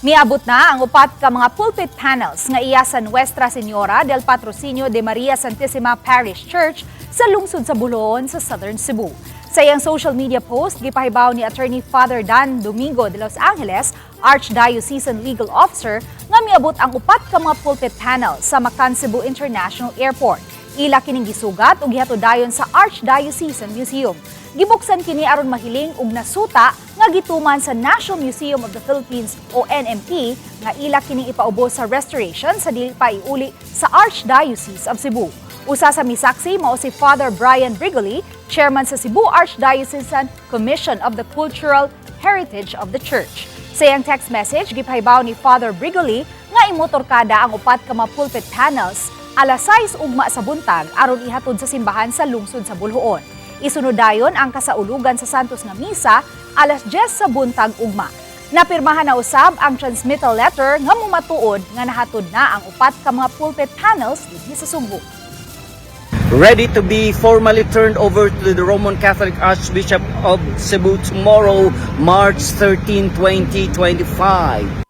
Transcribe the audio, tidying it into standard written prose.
Miabot na ang upat ka mga pulpit panels nga iya sa Nuestra Señora del Patrocinio de Maria Santisima Parish Church sa lungsod sa Boljoon sa Southern Cebu. Sa iyang social media post, gipahibaw ni Attorney Father Dan Domingo de Los Angeles, Archdiocesan Legal Officer, nga miabot ang upat ka mga pulpit panel sa Macan Cebu International Airport. Ila kining gisugat ug gihatod dayon sa Archdiocesan Museum. Gibuksan kini aron mahiling og nasuta nga gituman sa National Museum of the Philippines o NMP nga ila kining ipaubos sa restoration sa dili pa iuli sa Archdiocese of Cebu. Usa sa misaksi mao si Father Brian Brigoli, chairman sa Cebu Archdiocesan Commission of the Cultural Heritage of the Church. Sa iyang text message, gipahibaw ni Father Brigoli nga i-motorkada ang upat ka mga pulpit panels alas 6 ugma sa buntag aron ihatod sa simbahan sa lungsod sa Boljoon. Isunod dayon ang kasaulugan sa Santos nga misa alas 10 sa buntag ugma. Napirmahan na usab ang transmittal letter nga mumatuod nga nahatod na ang upat ka mga pulpit panels dinhi sa Sugbo. Ready to be formally turned over to the Roman Catholic Archbishop of Cebu tomorrow, March 13, 2025.